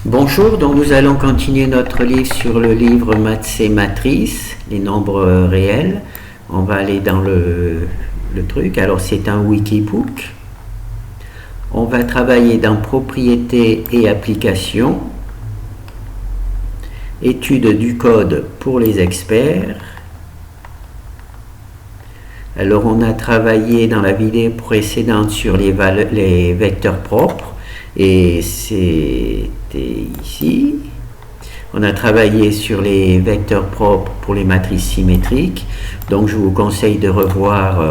Bonjour, donc nous allons continuer notre livre sur le livre Maths et Matrices, les nombres réels. On va aller dans le truc. Alors c'est un Wikibook. On va travailler dans propriétés et applications, études du code pour les experts. Alors on a travaillé dans la vidéo précédente sur les vecteurs propres. Et c'était ici. On a travaillé sur les vecteurs propres pour les matrices symétriques. Donc je vous conseille de revoir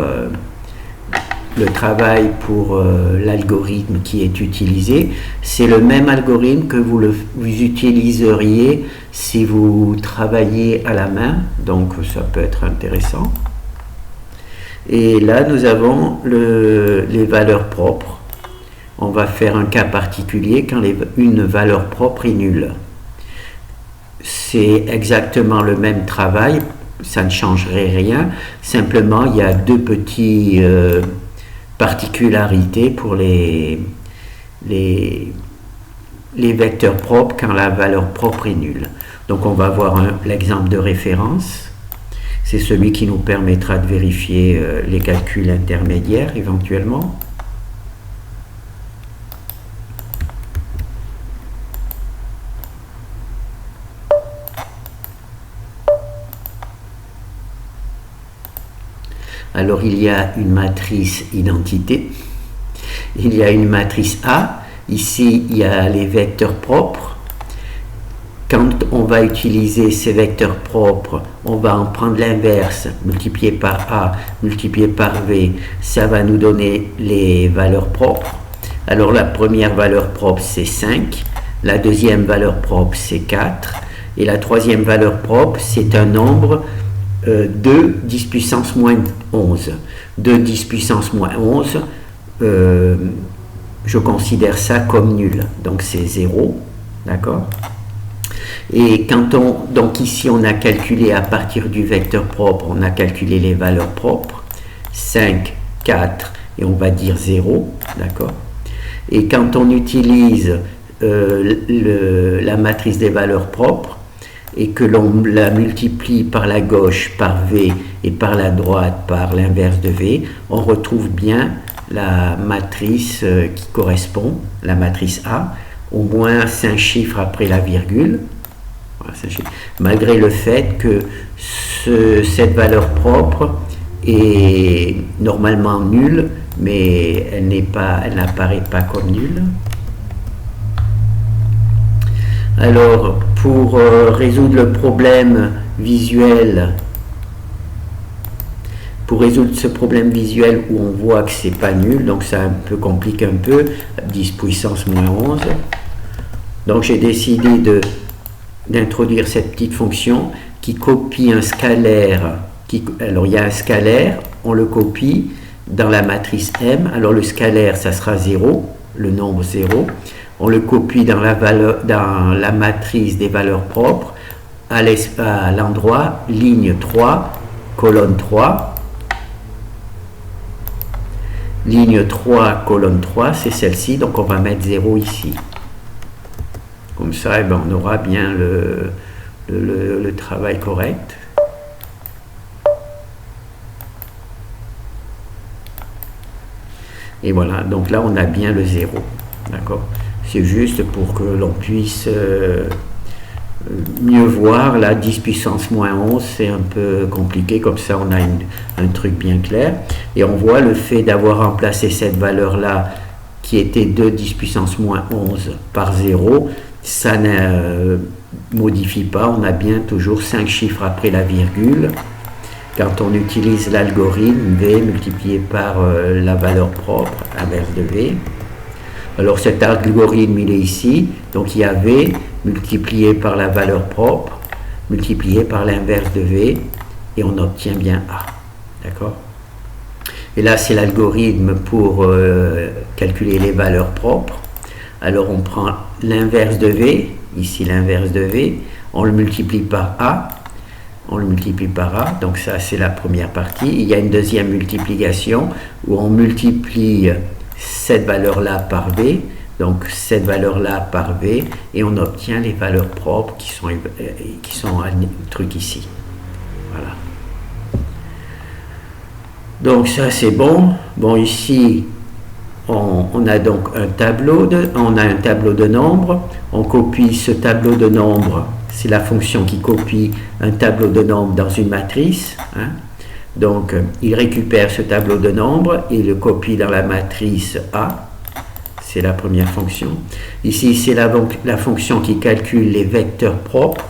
le travail pour l'algorithme qui est utilisé. C'est le même algorithme que vous utiliseriez si vous travaillez à la main. Donc ça peut être intéressant. Et là nous avons les valeurs propres. On va faire un cas particulier quand une valeur propre est nulle. C'est exactement le même travail, ça ne changerait rien. Simplement, il y a deux petites particularités pour les vecteurs propres quand la valeur propre est nulle. Donc on va voir l'exemple de référence. C'est celui qui nous permettra de vérifier les calculs intermédiaires éventuellement. Alors il y a une matrice identité, il y a une matrice A, ici il y a les vecteurs propres. Quand on va utiliser ces vecteurs propres, on va en prendre l'inverse, multiplié par A, multiplié par V, ça va nous donner les valeurs propres. Alors la première valeur propre c'est 5, la deuxième valeur propre c'est 4, et la troisième valeur propre c'est un nombre 2 10 puissance moins 11. 2 10 puissance moins 11, je considère ça comme nul. Donc c'est 0. D'accord ? Et donc ici on a calculé à partir du vecteur propre, on a calculé les valeurs propres. 5, 4 et on va dire 0. D'accord ? Et quand on utilise la matrice des valeurs propres, et que l'on la multiplie par la gauche par V et par la droite par l'inverse de V, on retrouve bien la matrice qui correspond, la matrice A, au moins 5 chiffres après la virgule, voilà, malgré le fait que cette valeur propre est normalement nulle, mais elle n'apparaît pas comme nulle. Alors, pour résoudre le problème visuel, pour résoudre ce problème visuel où on voit que c'est pas nul, donc ça complique un peu, 10 puissance moins 11. Donc j'ai décidé d'introduire cette petite fonction qui copie un scalaire. Alors il y a un scalaire, on le copie dans la matrice M. Alors le scalaire, ça sera 0, le nombre 0. On le copie dans la matrice des valeurs propres, à l'endroit ligne 3, colonne 3. Ligne 3, colonne 3, c'est celle-ci, donc on va mettre 0 ici. Comme ça, on aura bien le travail correct. Et voilà, donc là on a bien le 0. D'accord ? C'est juste pour que l'on puisse mieux voir. Là, 10 puissance moins 11, c'est un peu compliqué. Comme ça, on a un truc bien clair. Et on voit le fait d'avoir remplacé cette valeur-là, qui était 2 10 puissance moins 11 par 0, ça ne modifie pas. On a bien toujours 5 chiffres après la virgule. Quand on utilise l'algorithme V multiplié par la valeur propre, inverse de V. Alors cet algorithme, il est ici, donc il y a V multiplié par la valeur propre, multiplié par l'inverse de V, et on obtient bien A. D'accord ? Et là, c'est l'algorithme pour calculer les valeurs propres. Alors on prend l'inverse de V, ici l'inverse de V, on le multiplie par A, donc ça c'est la première partie. Il y a une deuxième multiplication où on multiplie cette valeur-là par V, donc cette valeur-là par V, et on obtient les valeurs propres qui sont un truc ici. Voilà. Donc ça c'est bon. Bon, ici on a donc un tableau de nombres. On copie ce tableau de nombres. C'est la fonction qui copie un tableau de nombres dans une matrice. Hein. Donc il récupère ce tableau de nombres et le copie dans la matrice A. C'est la première fonction. Ici c'est la fonction qui calcule les vecteurs propres.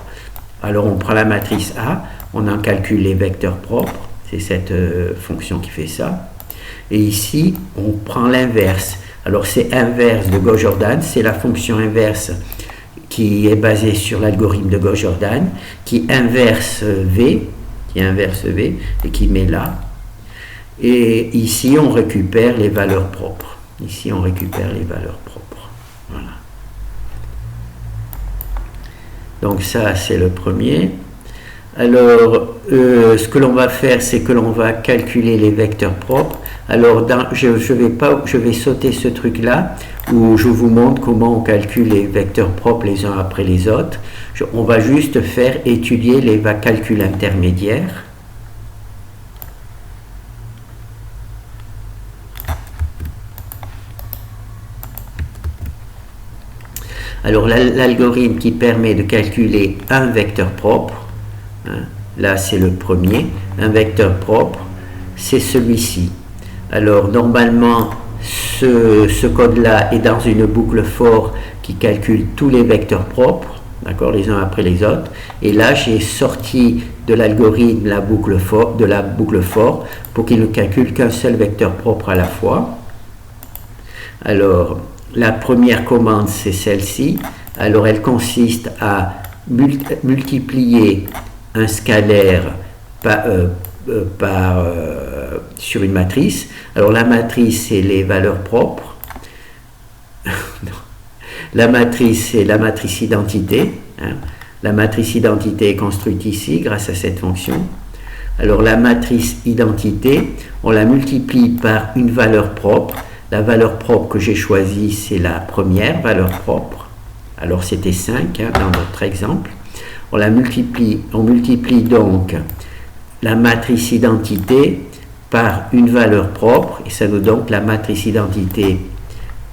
Alors on prend la matrice A, on en calcule les vecteurs propres. C'est cette fonction qui fait ça. Et ici, on prend l'inverse. Alors, c'est inverse de Gauss-Jordan. C'est la fonction inverse qui est basée sur l'algorithme de Gauss-Jordan, qui inverse V et qui met là. Et ici, on récupère les valeurs propres. Ici, on récupère les valeurs propres. Voilà. Donc, ça, c'est le premier. Alors, ce que l'on va faire, c'est que l'on va calculer les vecteurs propres. Alors, je vais sauter ce truc-là, où je vous montre comment on calcule les vecteurs propres les uns après les autres. On va juste faire étudier les calculs intermédiaires. Alors, l'algorithme qui permet de calculer un vecteur propre, hein, là c'est le premier, un vecteur propre, c'est celui-ci. Alors normalement ce code-là est dans une boucle for qui calcule tous les vecteurs propres, d'accord, les uns après les autres. Et là j'ai sorti de l'algorithme de la boucle for pour qu'il ne calcule qu'un seul vecteur propre à la fois. Alors la première commande c'est celle-ci. Alors elle consiste à multiplier un scalaire sur une matrice. Alors la matrice c'est les valeurs propres. La matrice c'est la matrice identité. Hein. La matrice identité est construite ici grâce à cette fonction. Alors la matrice identité, on la multiplie par une valeur propre. La valeur propre que j'ai choisie c'est la première valeur propre. Alors c'était 5 hein, dans notre exemple. On multiplie donc la matrice identité par une valeur propre, et ça nous donne la matrice identité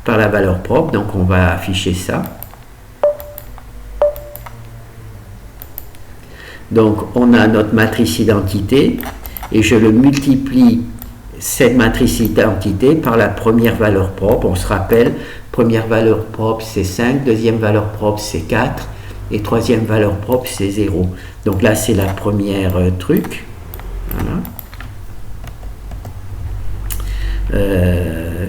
par la valeur propre, donc on va afficher ça. Donc on a notre matrice identité, et je le multiplie, cette matrice identité, par la première valeur propre. On se rappelle, première valeur propre c'est 5, deuxième valeur propre c'est 4, et troisième valeur propre c'est 0. Donc là c'est la première truc. Voilà.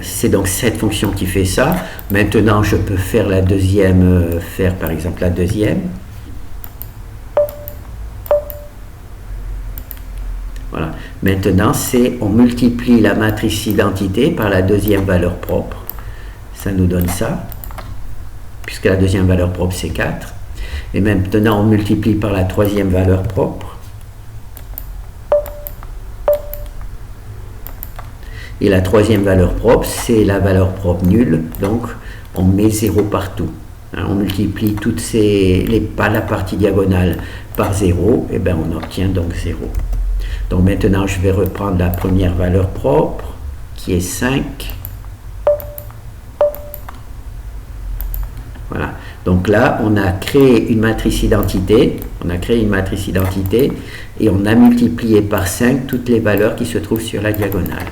C'est donc cette fonction qui fait ça. Maintenant je peux faire la deuxième, par exemple la deuxième. Voilà. Maintenant on multiplie la matrice identité par la deuxième valeur propre. Ça nous donne ça, puisque la deuxième valeur propre c'est 4. Et maintenant on multiplie par la troisième valeur propre. Et la troisième valeur propre, c'est la valeur propre nulle, donc on met 0 partout. Hein, on multiplie pas la partie diagonale par 0, et bien on obtient donc 0. Donc maintenant je vais reprendre la première valeur propre, qui est 5. Voilà. Donc là, on a créé une matrice identité, et on a multiplié par 5 toutes les valeurs qui se trouvent sur la diagonale.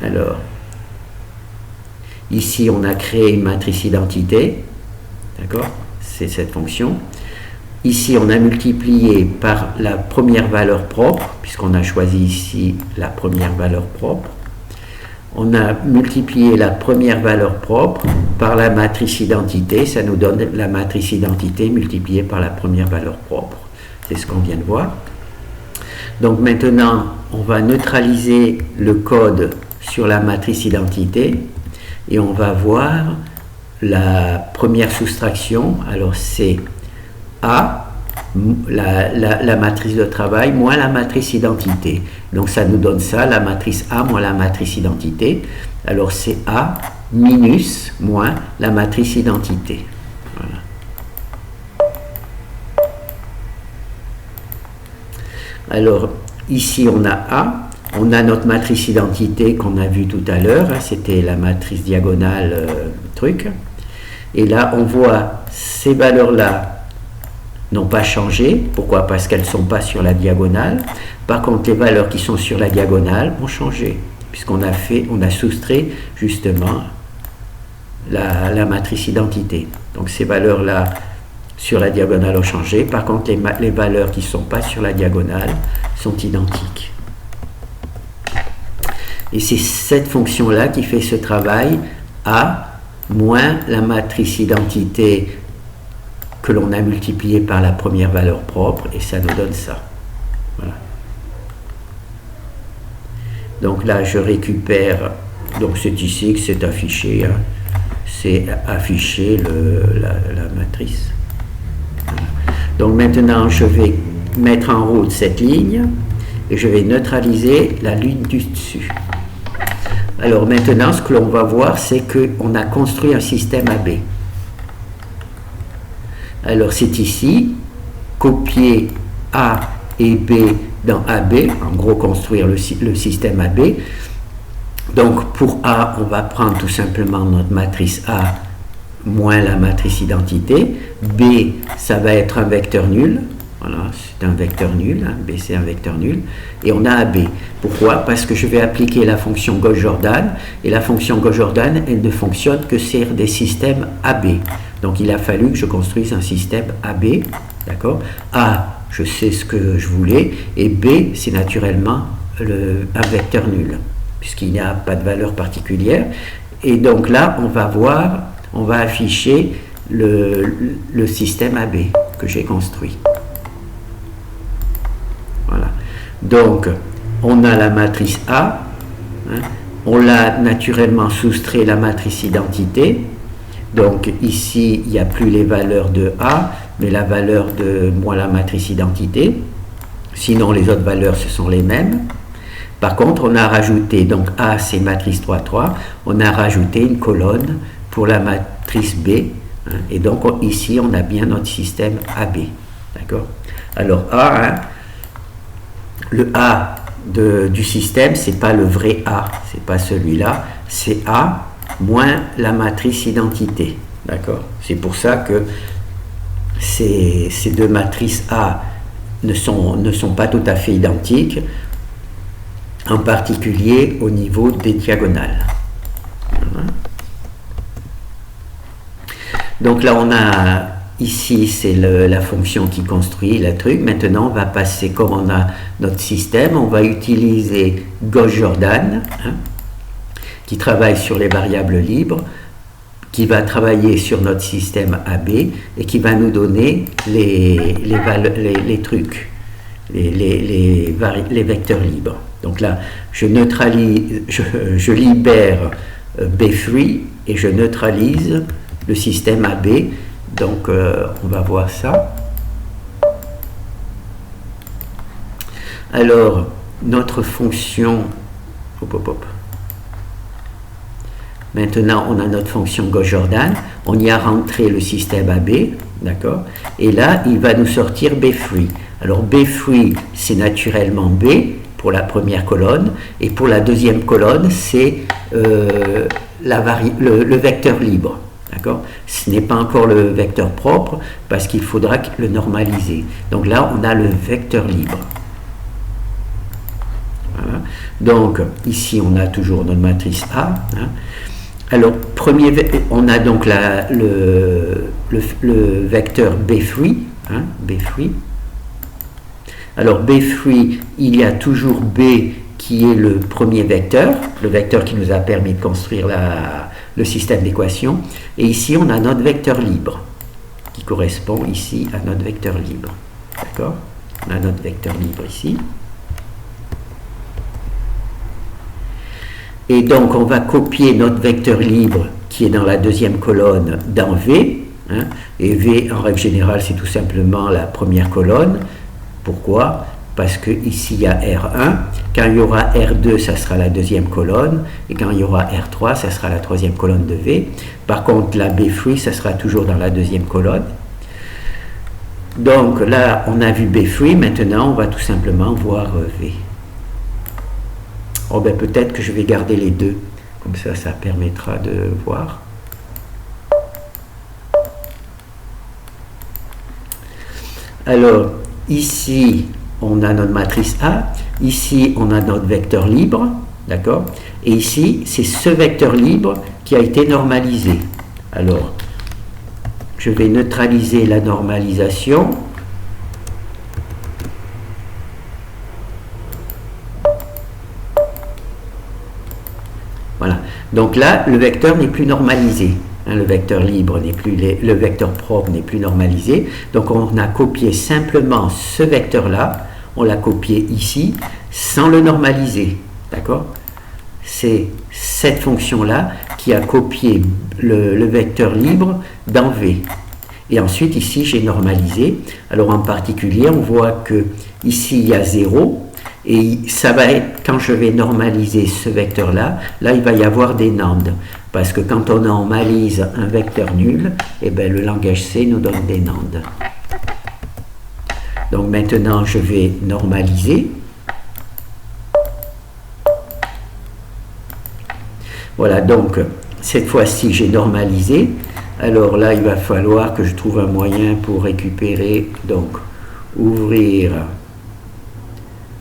Alors, ici, on a créé une matrice identité, d'accord? C'est cette fonction. Ici, on a multiplié par la première valeur propre, puisqu'on a choisi ici la première valeur propre. On a multiplié la première valeur propre par la matrice identité, ça nous donne la matrice identité multipliée par la première valeur propre. C'est ce qu'on vient de voir. Donc maintenant, on va neutraliser le code sur la matrice identité et on va voir la première soustraction. Alors c'est A la matrice de travail moins la matrice identité. Donc ça nous donne ça, la matrice A moins la matrice identité. Alors c'est A minus moins la matrice identité. Voilà. Alors ici on a A, on a notre matrice identité qu'on a vue tout à l'heure, hein, c'était la matrice diagonale truc. Et là on voit ces valeurs-là n'ont pas changé. Pourquoi? Parce qu'elles ne sont pas sur la diagonale. Par contre, les valeurs qui sont sur la diagonale ont changé, puisqu'on a soustrait justement la matrice identité. Donc ces valeurs-là sur la diagonale ont changé. Par contre, les valeurs qui ne sont pas sur la diagonale sont identiques. Et c'est cette fonction-là qui fait ce travail A moins la matrice identité que l'on a multiplié par la première valeur propre, et ça nous donne ça. Voilà. Donc là, je récupère, donc c'est ici que c'est affiché, hein. C'est affiché la matrice. Voilà. Donc maintenant, je vais mettre en route cette ligne, et je vais neutraliser la ligne du dessus. Alors maintenant, ce que l'on va voir, c'est qu'on a construit un système AB. Alors c'est ici, copier A et B dans AB, en gros construire le système AB. Donc pour A, on va prendre tout simplement notre matrice A moins la matrice identité. B, ça va être un vecteur nul. Voilà, c'est un vecteur nul, hein. B c'est un vecteur nul. Et on a AB. Pourquoi? Parce que je vais appliquer la fonction Gauss-Jordan, et la fonction Gauss-Jordan, elle ne fonctionne que sur des systèmes AB. Donc il a fallu que je construise un système AB, d'accord? A, je sais ce que je voulais, et B, c'est naturellement un vecteur nul, puisqu'il n'y a pas de valeur particulière. Et donc là, on va afficher le système AB que j'ai construit. Voilà. Donc, on a la matrice A, hein, on l'a naturellement soustrait la matrice identité. Donc ici, il n'y a plus les valeurs de A, mais la valeur de moins la matrice identité. Sinon, les autres valeurs, ce sont les mêmes. Par contre, on a rajouté, donc A, c'est matrice 3, 3, on a rajouté une colonne pour la matrice B. Hein, et donc ici, on a bien notre système AB. D'accord? Alors A, hein, le A du système, c'est pas le vrai A, c'est pas celui-là, c'est A moins la matrice identité. D'accord? C'est pour ça que ces deux matrices A ne sont pas tout à fait identiques, en particulier au niveau des diagonales. Voilà. Donc là, on a ici, c'est la fonction qui construit le truc. Maintenant, on va passer, comme on a notre système, on va utiliser Gauss-Jordan, hein, qui travaille sur les variables libres, qui va travailler sur notre système AB et qui va nous donner les trucs, les vecteurs libres. Donc là, je libère B3 et je neutralise le système AB. Donc, on va voir ça. Alors, notre fonction... Maintenant, on a notre fonction Gauss-Jordan. On y a rentré le système AB, d'accord? Et là, il va nous sortir B3. Alors, B3, c'est naturellement B pour la première colonne. Et pour la deuxième colonne, c'est le vecteur libre. D'accord? Ce n'est pas encore le vecteur propre parce qu'il faudra le normaliser. Donc là, on a le vecteur libre. Voilà. Donc, ici, on a toujours notre matrice A. Hein. Alors, on a donc le vecteur B3. Hein, B3. Alors, B3, il y a toujours B qui est le premier vecteur, le vecteur qui nous a permis de construire le système d'équations. Et ici, on a notre vecteur libre, qui correspond ici à notre vecteur libre. D'accord? On a notre vecteur libre ici. Et donc, on va copier notre vecteur libre, qui est dans la deuxième colonne, dans V. hein. Et V, en règle générale, c'est tout simplement la première colonne. Pourquoi? Parce que ici il y a R1, quand il y aura R2, ça sera la deuxième colonne, et quand il y aura R3, ça sera la troisième colonne de V. Par contre, la B3, ça sera toujours dans la deuxième colonne. Donc là, on a vu B3, maintenant on va tout simplement voir V. Oh ben peut-être que je vais garder les deux, comme ça permettra de voir. Alors, ici, on a notre matrice A, ici on a notre vecteur libre, d'accord? Et ici, c'est ce vecteur libre qui a été normalisé. Alors, je vais neutraliser la normalisation. Voilà. Donc là, le vecteur n'est plus normalisé. Le vecteur libre n'est plus, le vecteur propre n'est plus normalisé. Donc on a copié simplement ce vecteur-là, on l'a copié ici, sans le normaliser. D'accord? C'est cette fonction-là qui a copié le vecteur libre dans V. Et ensuite, ici, j'ai normalisé. Alors en particulier, on voit que ici, il y a 0. Et ça va être, quand je vais normaliser ce vecteur-là, là, il va y avoir des NAND. Parce que quand on normalise un vecteur nul, eh bien, le langage C nous donne des NAND. Donc maintenant, je vais normaliser. Voilà, donc cette fois-ci, j'ai normalisé. Alors là, il va falloir que je trouve un moyen pour récupérer, donc ouvrir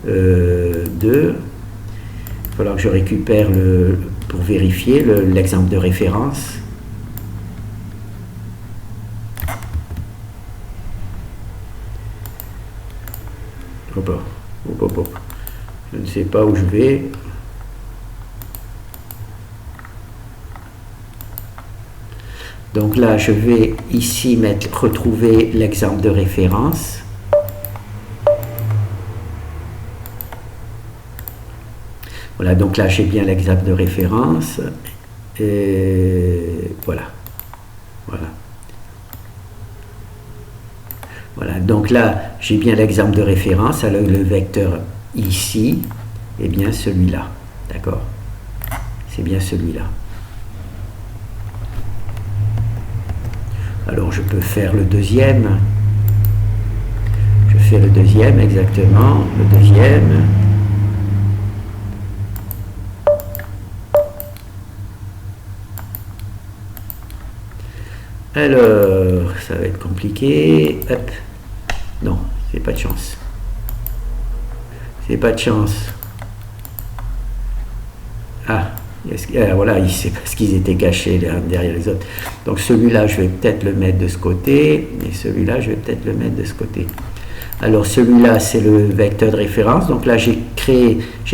2. Il va falloir que je récupère pour vérifier l'exemple de référence. Je ne sais pas où je vais. Donc là, je vais ici retrouver l'exemple de référence. Voilà, donc là, j'ai bien l'exemple de référence. Et voilà. Voilà. Voilà, donc là, j'ai bien l'exemple de référence. Alors, le vecteur ici est bien celui-là. D'accord? C'est bien celui-là. Alors, je peux faire le deuxième. Je fais le deuxième, exactement. Le deuxième. Alors, ça va être compliqué. Hop. Non, c'est pas de chance. C'est pas de chance. Ah, voilà, c'est parce qu'ils étaient cachés derrière les autres. Donc celui-là, je vais peut-être le mettre de ce côté, et celui-là, je vais peut-être le mettre de ce côté. Alors celui-là, c'est le vecteur de référence. Donc là, j'ai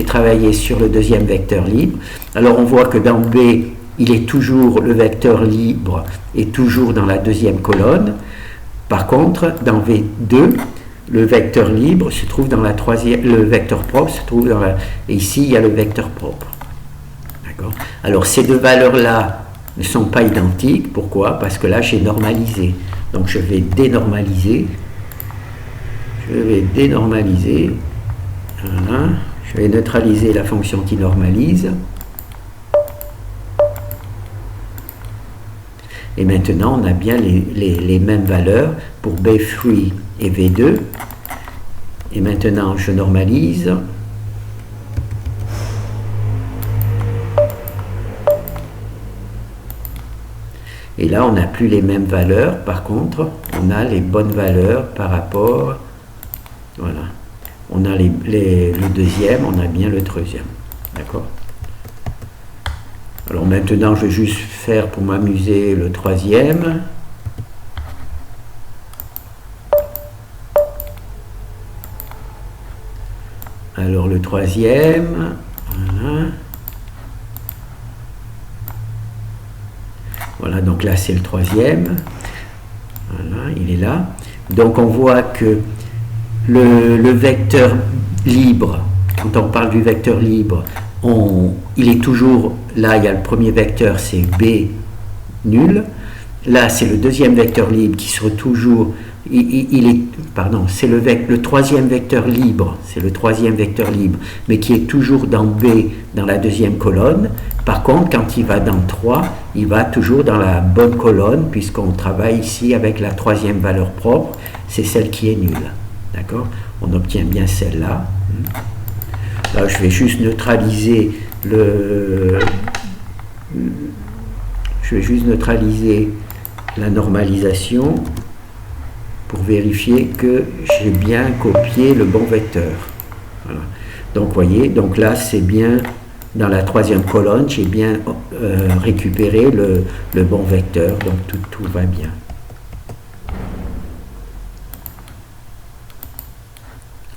travaillé sur le deuxième vecteur libre. Alors on voit que dans B, il est toujours, le vecteur libre est toujours dans la deuxième colonne. Par contre, dans V2, le vecteur libre se trouve dans la troisième, le vecteur propre se trouve dans la... Et ici, il y a le vecteur propre. D'accord? Alors, ces deux valeurs-là ne sont pas identiques. Pourquoi? Parce que là, j'ai normalisé. Donc, je vais dénormaliser. Voilà. Je vais neutraliser la fonction qui normalise. Et maintenant, on a bien les mêmes valeurs pour B3 et V2. Et maintenant, je normalise. Et là, on n'a plus les mêmes valeurs. Par contre, on a les bonnes valeurs par rapport... Voilà. On a le deuxième, on a bien le troisième. D'accord? Alors maintenant, je vais juste faire pour m'amuser le troisième. Alors le troisième, voilà. Voilà, donc là c'est le troisième. Voilà, il est là. Donc on voit que le vecteur libre, quand on parle du vecteur libre, il est toujours, là il y a le premier vecteur, c'est B nul, là c'est le deuxième vecteur libre qui sera toujours, pardon, c'est le troisième vecteur libre, mais qui est toujours dans B, dans la deuxième colonne. Par contre, quand il va dans 3, il va toujours dans la bonne colonne, puisqu'on travaille ici avec la troisième valeur propre, c'est celle qui est nulle. D'accord? On obtient bien celle-là. Là, je vais juste neutraliser la normalisation pour vérifier que j'ai bien copié le bon vecteur. Voilà. Donc, vous voyez, donc là, c'est bien dans la troisième colonne, j'ai bien récupéré le bon vecteur, donc tout va bien.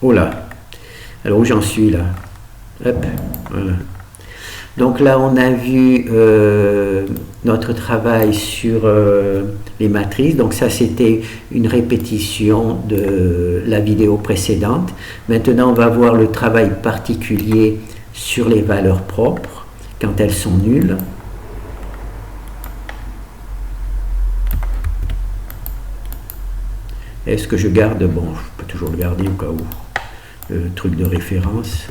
Oh là, alors où j'en suis là? Hop, voilà. Donc là, on a vu notre travail sur les matrices. Donc ça, c'était une répétition de la vidéo précédente. Maintenant, on va voir le travail particulier sur les valeurs propres quand elles sont nulles. Est-ce que je garde? Bon, je peux toujours le garder au cas où. Le truc de référence.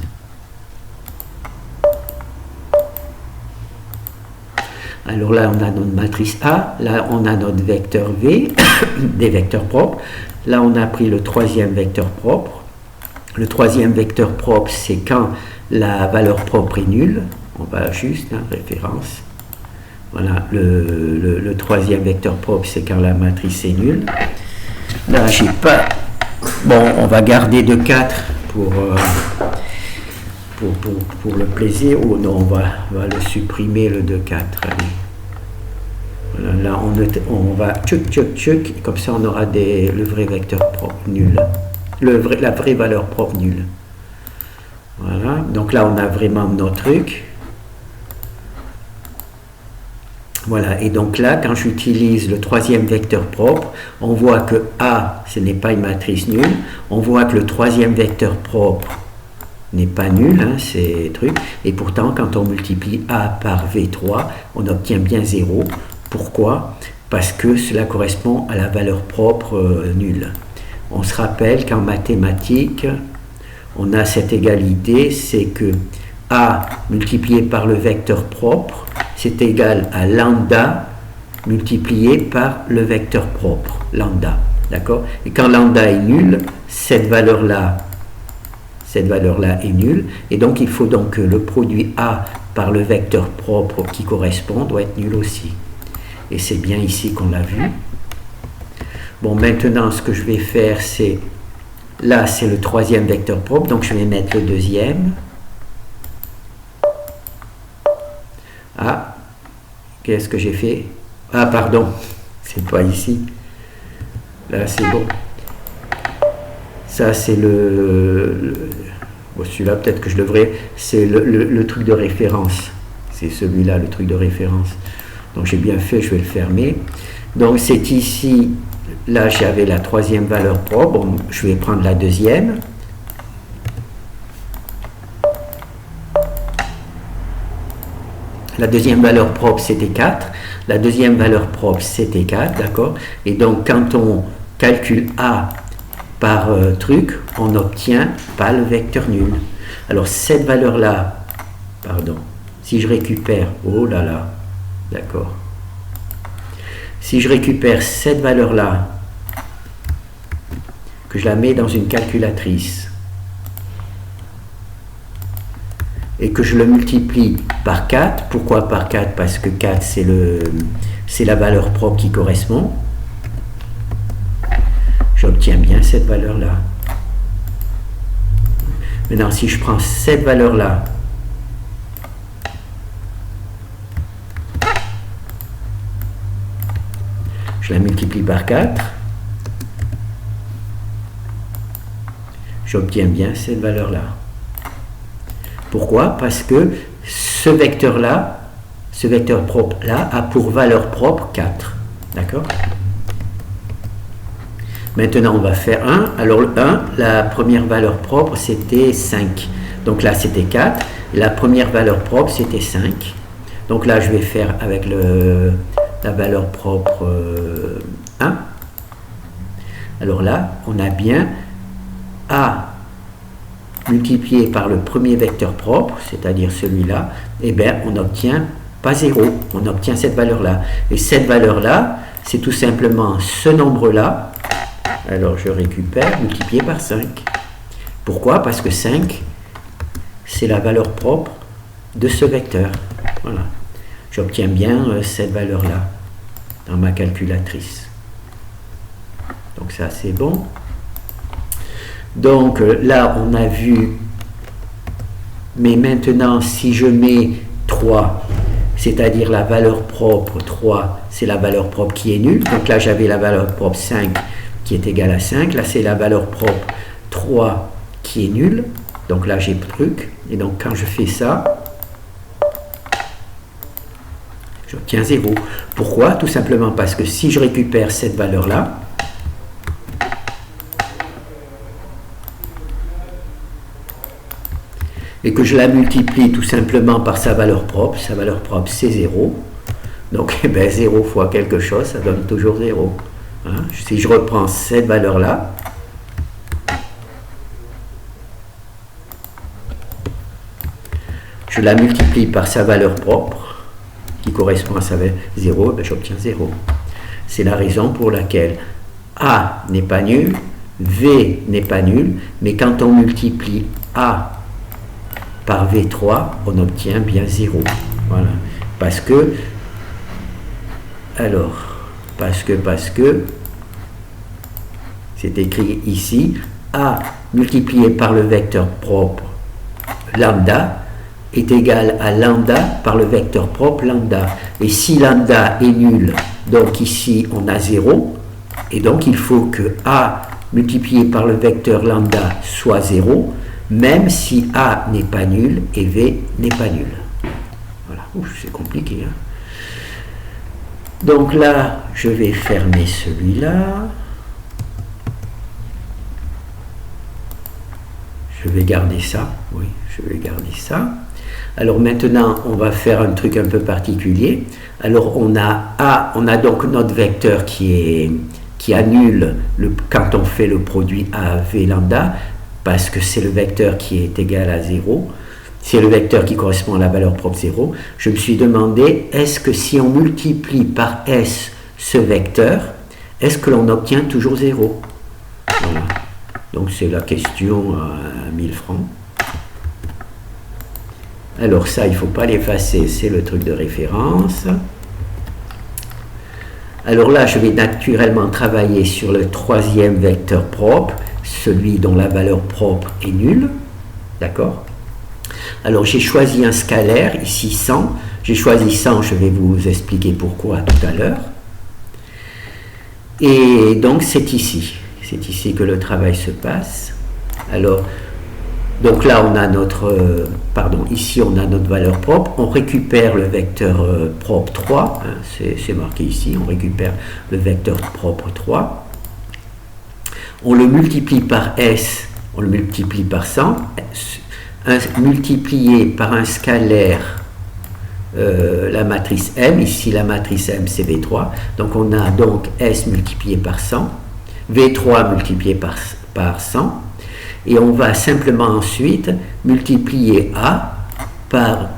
Alors là, on a notre matrice A, là, on a notre vecteur V, des vecteurs propres. Là, on a pris le troisième vecteur propre. Le troisième vecteur propre, c'est quand la valeur propre est nulle. On va juste, référence. Voilà, le troisième vecteur propre, c'est quand la matrice est nulle. Là, j'ai pas... Bon, on va garder de 4 pour le plaisir. Oh non, on va le supprimer, le 2, 4. Allez. Voilà, là, on va tchuk, comme ça on aura le vrai vecteur propre nul. La vraie valeur propre nulle. Voilà, donc là on a vraiment nos trucs. Voilà, et donc là, quand j'utilise le troisième vecteur propre, on voit que A, ce n'est pas une matrice nulle. On voit que le troisième vecteur propre n'est pas nul, c'est truc. Et pourtant, quand on multiplie A par V3, on obtient bien 0. Pourquoi? Parce que cela correspond à la valeur propre nulle. On se rappelle qu'en mathématiques, on a cette égalité, c'est que A multiplié par le vecteur propre, c'est égal à lambda multiplié par le vecteur propre, lambda. D'accord? Et quand lambda est nul, cette valeur-là est nulle. Et donc, il faut donc que le produit A par le vecteur propre qui correspond doit être nul aussi. Et c'est bien ici qu'on l'a vu. Bon, maintenant, ce que je vais faire, c'est... Là, c'est le troisième vecteur propre, donc je vais mettre le deuxième. Ah, qu'est-ce que j'ai fait? Ah, pardon, c'est pas ici. Là, c'est bon. Ça, c'est bon, celui-là, peut-être que je devrais... C'est le truc de référence. C'est celui-là, le truc de référence. Donc, j'ai bien fait, je vais le fermer. Donc, c'est ici... Là, j'avais la troisième valeur propre. Bon, je vais prendre la deuxième. La deuxième valeur propre, c'était 4. La deuxième valeur propre, c'était 4, d'accord? Et donc, quand on calcule A par truc, on n'obtient pas le vecteur nul. Alors, cette valeur-là, pardon, si je récupère, oh là là, d'accord. Si je récupère cette valeur-là, que je la mets dans une calculatrice, et que je le multiplie par 4, pourquoi par 4? Parce que 4, c'est la valeur propre qui correspond. J'obtiens bien cette valeur-là. Maintenant, si je prends cette valeur-là, je la multiplie par 4, j'obtiens bien cette valeur-là. Pourquoi? Parce que ce vecteur-là, ce vecteur propre-là, a pour valeur propre 4. D'accord? Maintenant, on va faire 1. Alors, le 1, la première valeur propre, c'était 5. Donc là, c'était 4. La première valeur propre, c'était 5. Donc là, je vais faire avec la valeur propre 1. Alors là, on a bien A multiplié par le premier vecteur propre, c'est-à-dire celui-là, et bien on n'obtient pas 0, on obtient cette valeur-là. Et cette valeur-là, c'est tout simplement ce nombre-là, alors je récupère, multiplié par 5. Pourquoi? Parce que 5, c'est la valeur propre de ce vecteur. Voilà. J'obtiens bien cette valeur-là dans ma calculatrice. Donc ça, c'est bon. Donc là, on a vu, mais maintenant, si je mets 3, c'est-à-dire la valeur propre 3, c'est la valeur propre qui est nulle. Donc là, j'avais la valeur propre 5 qui est égale à 5. Là, c'est la valeur propre 3 qui est nulle. Donc là, j'ai truc. Et donc, quand je fais ça, j'obtiens 0. Pourquoi? Tout simplement parce que si je récupère cette valeur-là, et que je la multiplie tout simplement par sa valeur propre c'est 0. Donc, eh ben, 0 fois quelque chose, ça donne toujours 0. Hein? Si je reprends cette valeur-là, je la multiplie par sa valeur propre, qui correspond à sa valeur 0, ben, j'obtiens 0. C'est la raison pour laquelle A n'est pas nul, V n'est pas nul, mais quand on multiplie A par V3, on obtient bien 0. Voilà. Parce que, c'est écrit ici, A multiplié par le vecteur propre lambda est égal à lambda par le vecteur propre lambda. Et si lambda est nul, donc ici on a 0, et donc il faut que A multiplié par le vecteur lambda soit 0, même si A n'est pas nul et V n'est pas nul. Voilà, c'est compliqué. Hein? Donc là, je vais fermer celui-là. Je vais garder ça. Oui, je vais garder ça. Alors maintenant, on va faire un truc un peu particulier. Alors on a donc notre vecteur qui annule quand on fait le produit A, V, lambda, parce que c'est le vecteur qui est égal à 0, c'est le vecteur qui correspond à la valeur propre 0, je me suis demandé, est-ce que si on multiplie par S ce vecteur, est-ce que l'on obtient toujours 0? Voilà. Donc c'est la question à 1000 francs. Alors ça, il ne faut pas l'effacer, c'est le truc de référence. Alors là, je vais naturellement travailler sur le troisième vecteur propre, celui dont la valeur propre est nulle. D'accord? Alors j'ai choisi un scalaire, ici 100. J'ai choisi 100, je vais vous expliquer pourquoi tout à l'heure. Et donc c'est ici que le travail se passe. Alors, donc là on a ici on a notre valeur propre. On récupère le vecteur propre 3, hein, c'est marqué ici, on récupère le vecteur propre 3. On le multiplie par S, on le multiplie par 100, multiplié par un scalaire, la matrice M, ici la matrice M c'est V3, donc on a donc S multiplié par 100, V3 multiplié par 100, et on va simplement ensuite multiplier A par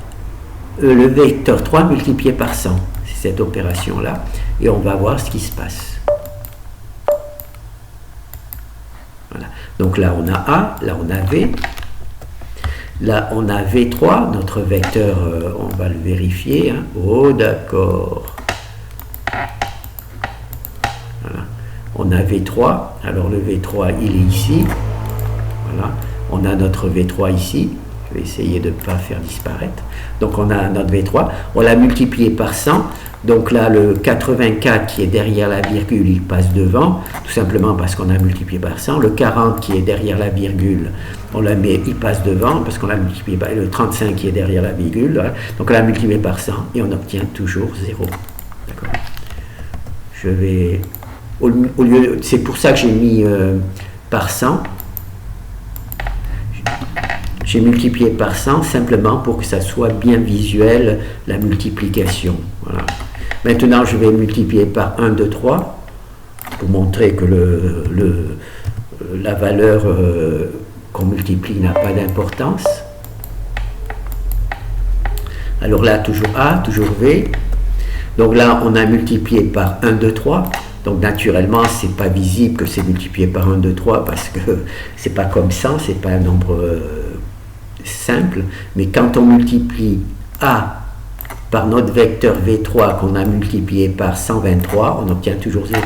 le vecteur 3 multiplié par 100, c'est cette opération-là, et on va voir ce qui se passe. Voilà. Donc là on a A, là on a V, là on a V3, notre vecteur, on va le vérifier. Hein. Oh d'accord. Voilà. On a V3, alors le V3 il est ici. Voilà. On a notre V3 ici. Je vais essayer de ne pas faire disparaître. Donc on a notre V3, on l'a multiplié par 100. Donc là, le 84 qui est derrière la virgule, il passe devant, tout simplement parce qu'on a multiplié par 100. Le 40 qui est derrière la virgule, on la met, il passe devant, parce qu'on l'a multiplié par... Le 35 qui est derrière la virgule, hein, donc on l'a multiplié par 100, et on obtient toujours 0. D'accord. Je vais... Au lieu, c'est pour ça que j'ai mis par 100. J'ai multiplié par 100 simplement pour que ça soit bien visuel, la multiplication. Voilà. Maintenant, je vais multiplier par 1, 2, 3 pour montrer que la valeur qu'on multiplie n'a pas d'importance. Alors là, toujours A, toujours V. Donc là, on a multiplié par 1, 2, 3. Donc naturellement, ce n'est pas visible que c'est multiplié par 1, 2, 3 parce que ce n'est pas comme 100, ce n'est pas un nombre simple. Mais quand on multiplie A par notre vecteur V3 qu'on a multiplié par 123, on obtient toujours 0.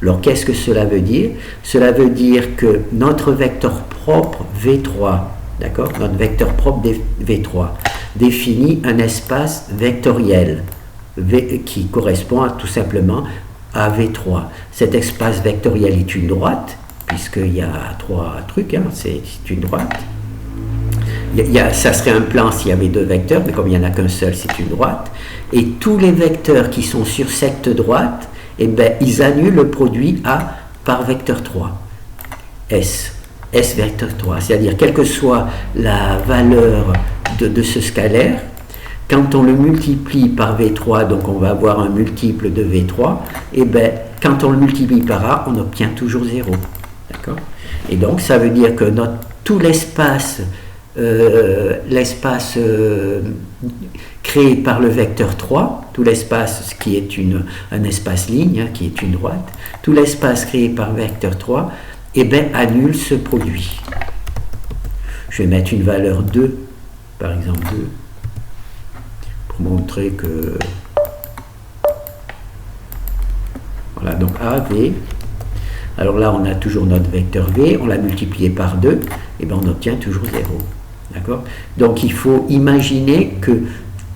Alors qu'est-ce que cela veut dire? Cela veut dire que notre vecteur propre V3, d'accord, notre vecteur propre V3 définit un espace vectoriel qui correspond tout simplement à V3. Cet espace vectoriel est une droite, puisqu'il y a 3 trucs, hein, c'est une droite. Ça serait un plan s'il y avait 2 vecteurs, mais comme il n'y en a qu'un seul, c'est une droite. Et tous les vecteurs qui sont sur cette droite, eh ben, ils annulent le produit A par vecteur 3. S vecteur 3. C'est-à-dire, quelle que soit la valeur de ce scalaire, quand on le multiplie par V3, donc on va avoir un multiple de V3, et bien, quand on le multiplie par A, on obtient toujours 0. D'accord? Et donc, ça veut dire que tout l'espace créé par le vecteur 3, tout l'espace qui est un espace ligne, hein, qui est une droite, tout l'espace créé par vecteur 3, eh bien, annule ce produit. Je vais mettre une valeur 2, par exemple 2, pour montrer que... Voilà, donc A, V. Alors là, on a toujours notre vecteur V, on l'a multiplié par 2, et bien on obtient toujours 0. D'accord? Donc il faut imaginer que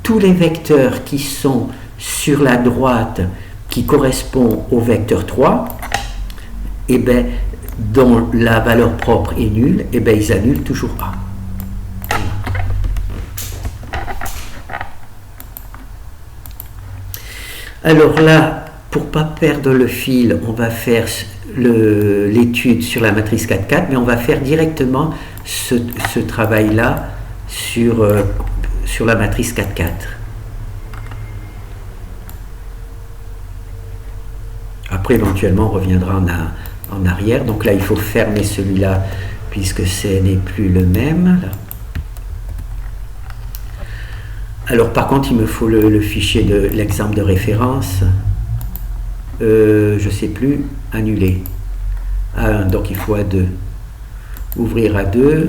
tous les vecteurs qui sont sur la droite, qui correspondent au vecteur 3, et bien, dont la valeur propre est nulle, et bien ils annulent toujours A. Alors là, pour ne pas perdre le fil, on va faire l'étude sur la matrice 4,4, mais on va faire directement ce travail-là sur la matrice 4,4. Après, éventuellement, on reviendra en arrière. Donc là, il faut fermer celui-là, puisque ce n'est plus le même. Là. Alors, par contre, il me faut le fichier de l'exemple de référence. Je ne sais plus, annuler. A1, donc il faut A2. Ouvrir A2.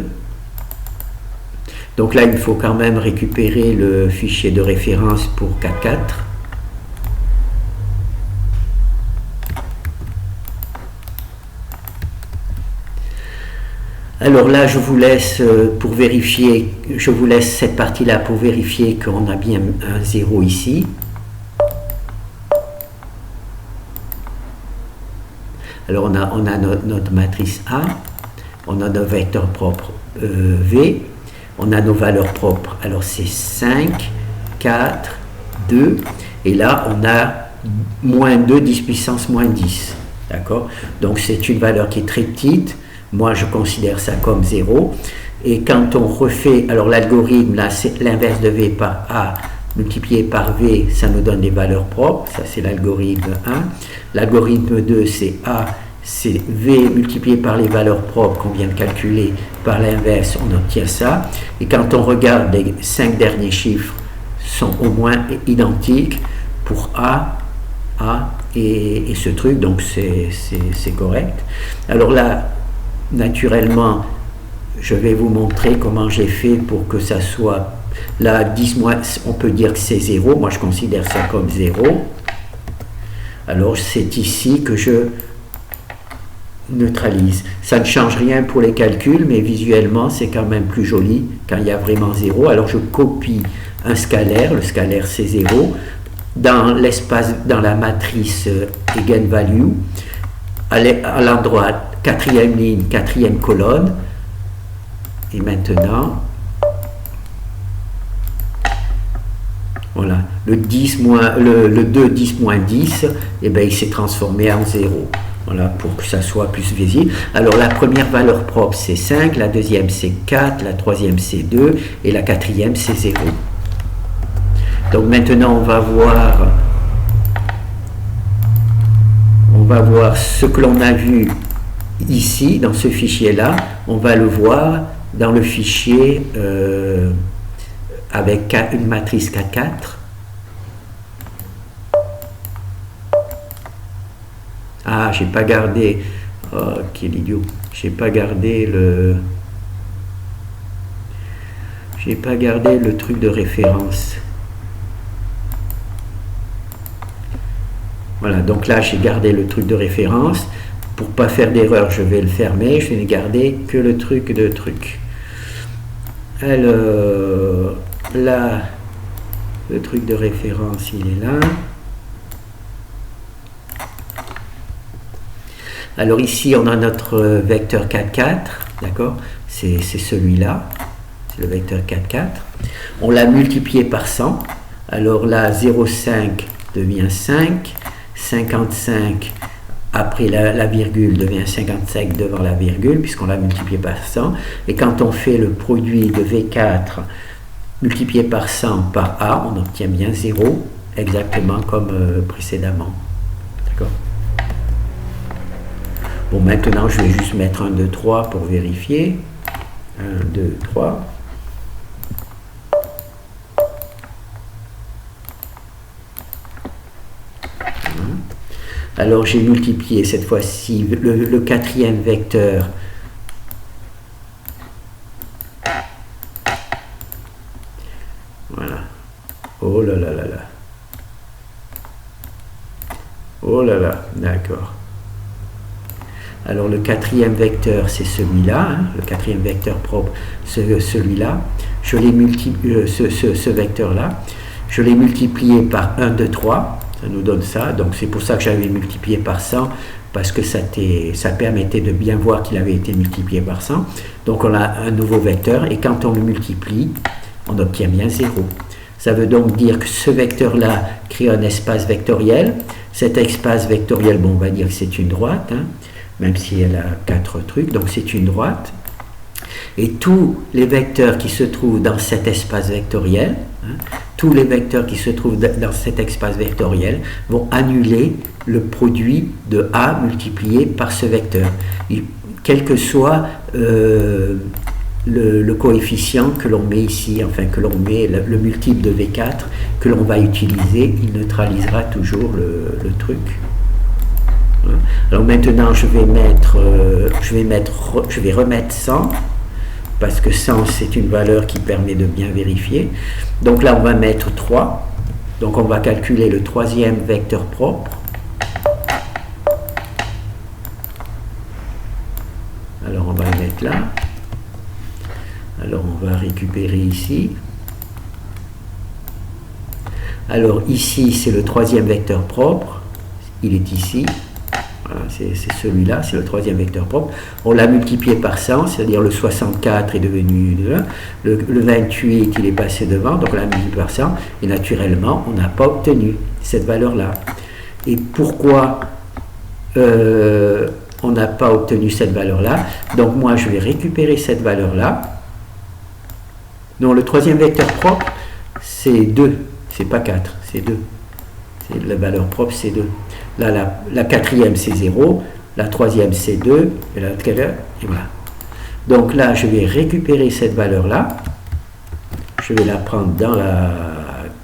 Donc là, il faut quand même récupérer le fichier de référence pour 4,4. Alors là, je vous laisse pour vérifier, je vous laisse cette partie-là pour vérifier qu'on a bien un 0 ici. Alors on a notre matrice A, on a nos vecteurs propres V, on a nos valeurs propres. Alors c'est 5, 4, 2, et là on a moins 2 10 puissance moins 10. D'accord? Donc c'est une valeur qui est très petite. Moi, je considère ça comme 0. Et quand on refait, alors l'algorithme, là, c'est l'inverse de V par A multiplié par V, ça nous donne des valeurs propres. Ça, c'est l'algorithme 1. L'algorithme 2, c'est A, c'est V multiplié par les valeurs propres qu'on vient de calculer. Par l'inverse, on obtient ça. Et quand on regarde, les 5 derniers chiffres sont au moins identiques pour A et ce truc, donc c'est correct. Alors là, naturellement, je vais vous montrer comment j'ai fait pour que ça soit là, 10 moins, on peut dire que c'est 0, moi je considère ça comme 0. Alors c'est ici que je neutralise. Ça ne change rien pour les calculs, mais visuellement c'est quand même plus joli quand il y a vraiment 0. Alors je copie un scalaire, le scalaire c'est 0, dans l'espace, dans la matrice eigenvalue, à l'endroit 4e ligne, 4e colonne, et maintenant, voilà, le 2 10 moins 10, et bien il s'est transformé en 0. Voilà, pour que ça soit plus visible. Alors la première valeur propre c'est 5, la deuxième c'est 4, la troisième c'est 2, et la quatrième c'est 0. Donc maintenant on va voir va voir ce que l'on a vu ici, dans ce fichier-là, on va le voir dans le fichier avec une matrice K4. Ah, j'ai pas gardé, oh, quel idiot, j'ai pas gardé le truc de référence. Voilà, donc là j'ai gardé le truc de référence. Pour pas faire d'erreur, je vais le fermer. Je vais garder que le truc de truc. Alors là, le truc de référence, il est là. Alors ici, on a notre vecteur 4,4, d'accord? C'est celui-là, c'est le vecteur 4,4. On l'a multiplié par 100. Alors là, 0,5 devient 5, 55 après la virgule devient 55 devant la virgule, puisqu'on l'a multiplié par 100. Et quand on fait le produit de V4 multiplié par 100 par A, on obtient bien 0, exactement comme précédemment. D'accord? Bon, maintenant, je vais juste mettre 1, 2, 3 pour vérifier. 1, 2, 3. Alors, j'ai multiplié cette fois-ci le quatrième vecteur. Voilà. Oh là là là là. Oh là là, d'accord. Alors le quatrième vecteur, c'est celui-là, hein, le quatrième vecteur propre, celui-là. Je l'ai multiplié, ce vecteur-là, je l'ai multiplié par 1, 2, 3, ça nous donne ça. Donc c'est pour ça que j'avais multiplié par 100, parce que ça permettait de bien voir qu'il avait été multiplié par 100. Donc on a un nouveau vecteur, et quand on le multiplie, on obtient bien 0. Ça veut donc dire que ce vecteur-là crée un espace vectoriel. Cet espace vectoriel, bon, on va dire que c'est une droite, hein, même si elle a 4 trucs, donc c'est une droite. Et tous les vecteurs qui se trouvent dans cet espace vectoriel, hein, tous les vecteurs qui se trouvent dans cet espace vectoriel vont annuler le produit de A multiplié par ce vecteur. Quel que soit le coefficient que l'on met ici, enfin que l'on met le multiple de V4 que l'on va utiliser, il neutralisera toujours le truc. Alors maintenant je vais remettre 100, parce que 100 c'est une valeur qui permet de bien vérifier. Donc là on va mettre 3, donc on va calculer le troisième vecteur propre. Alors on va le mettre là. Alors on va récupérer ici. Alors ici c'est le troisième vecteur propre, il est ici. Voilà, c'est celui-là, c'est le troisième vecteur propre. On l'a multiplié par 100, c'est-à-dire le 64 est devenu 2, le 28 il est passé devant, donc on l'a multiplié par 100, et naturellement on n'a pas obtenu cette valeur-là. Et pourquoi on n'a pas obtenu cette valeur-là? Donc moi je vais récupérer cette valeur-là. Non, le troisième vecteur propre c'est 2, c'est pas 4, c'est 2. La valeur propre c'est 2. Là, la quatrième c'est 0, la troisième c'est 2, et la quatrième, et voilà. Donc là, je vais récupérer cette valeur-là, je vais la prendre dans la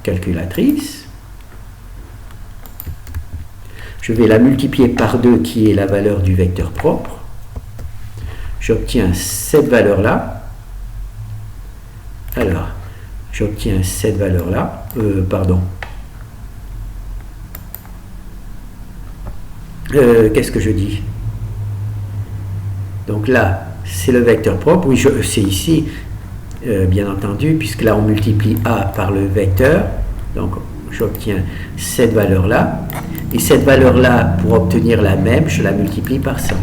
calculatrice, je vais la multiplier par 2 qui est la valeur du vecteur propre, j'obtiens cette valeur-là, alors, j'obtiens cette valeur-là, qu'est-ce que je dis? Donc là, c'est le vecteur propre. Oui, c'est ici, bien entendu, puisque là, on multiplie A par le vecteur. Donc, j'obtiens cette valeur-là. Et cette valeur-là, pour obtenir la même, je la multiplie par 100.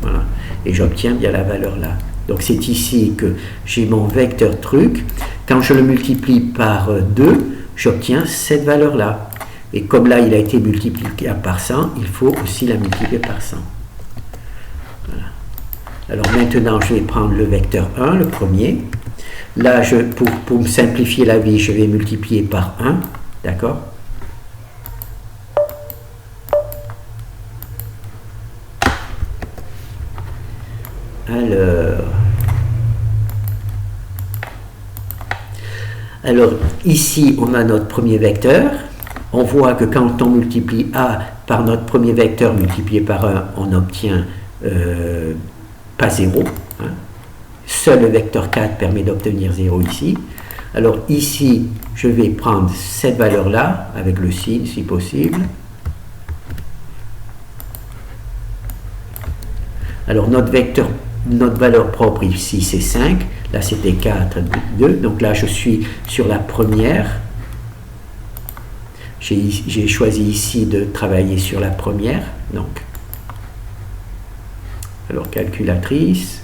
Voilà. Et j'obtiens bien la valeur-là. Donc, c'est ici que j'ai mon vecteur truc. Quand je le multiplie par 2, j'obtiens cette valeur-là. Et comme là, il a été multiplié par 100, il faut aussi la multiplier par 100. Voilà. Alors maintenant, je vais prendre le vecteur 1, le premier. Là, pour me simplifier la vie, je vais multiplier par 1. D'accord? Alors ici, on a notre premier vecteur. On voit que quand on multiplie A par notre premier vecteur multiplié par 1, on n'obtient pas 0. Hein. Seul le vecteur 4 permet d'obtenir 0 ici. Alors ici, je vais prendre cette valeur-là, avec le signe si possible. Alors notre valeur propre ici, c'est 5. Là, c'était 4, 2. Donc là, je suis sur la première. J'ai choisi ici de travailler sur la première. Donc, alors, calculatrice.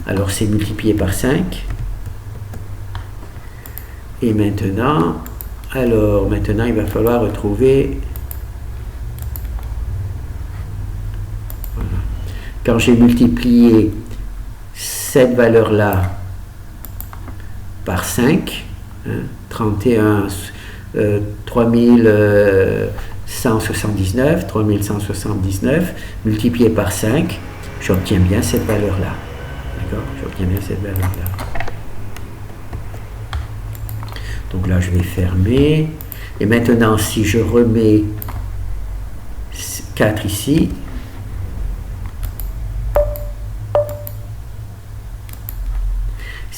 Alors, c'est multiplié par 5. Et maintenant, il va falloir retrouver... Voilà. Quand j'ai multiplié cette valeur-là par 5, hein, 31, 3179, multiplié par 5, j'obtiens bien cette valeur-là. D'accord? J'obtiens bien cette valeur-là. Donc là, je vais fermer. Et maintenant, si je remets 4 ici,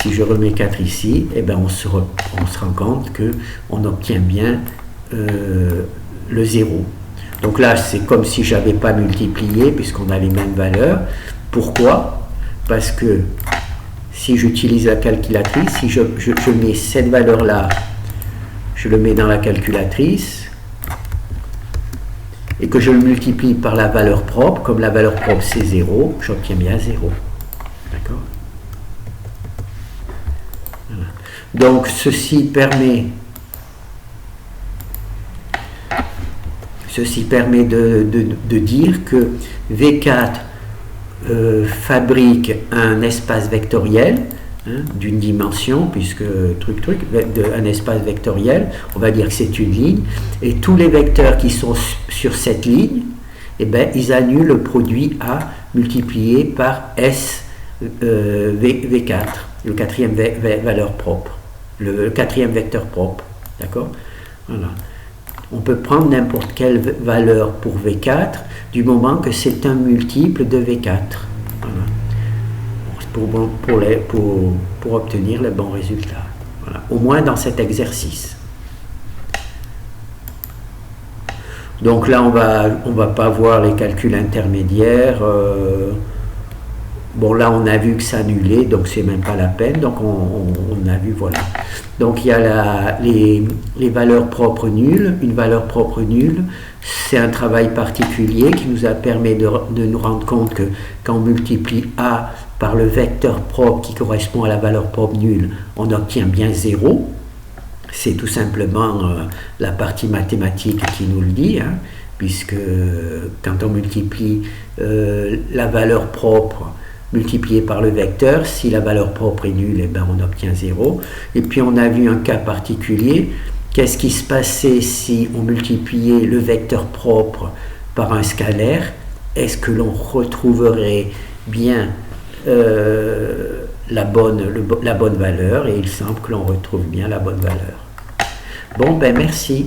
si je remets 4 ici, eh ben on se rend compte qu'on obtient bien le 0. Donc là, c'est comme si je n'avais pas multiplié, puisqu'on a les mêmes valeurs. Pourquoi? Parce que si j'utilise la calculatrice, si je mets cette valeur-là, je le mets dans la calculatrice, et que je le multiplie par la valeur propre, comme la valeur propre c'est 0, j'obtiens bien 0. D'accord? Voilà. Donc ceci permet de dire que V4 fabrique un espace vectoriel, hein, d'une dimension, puisque un espace vectoriel, on va dire que c'est une ligne, et tous les vecteurs qui sont sur cette ligne, eh ben, ils annulent le produit A multiplié par S V4, le quatrième valeur propre, le quatrième vecteur propre. D'accord? Voilà. On peut prendre n'importe quelle valeur pour V4 du moment que c'est un multiple de V4. Voilà. Pour obtenir le bon résultat. Voilà. Au moins dans cet exercice. Donc là, on va pas voir les calculs intermédiaires. Bon, là, on a vu que ça annulait, donc c'est même pas la peine. Donc, on a vu, voilà. Donc, il y a les valeurs propres nulles. Une valeur propre nulle, c'est un travail particulier qui nous a permis de nous rendre compte que quand on multiplie A par le vecteur propre qui correspond à la valeur propre nulle, on obtient bien 0. C'est tout simplement la partie mathématique qui nous le dit, hein, puisque quand on multiplie la valeur propre multiplié par le vecteur, si la valeur propre est nulle, eh ben on obtient 0. Et puis on a vu un cas particulier, qu'est-ce qui se passait si on multipliait le vecteur propre par un scalaire? Est-ce que l'on retrouverait bien la bonne valeur? Et il semble que l'on retrouve bien la bonne valeur. Bon, ben merci.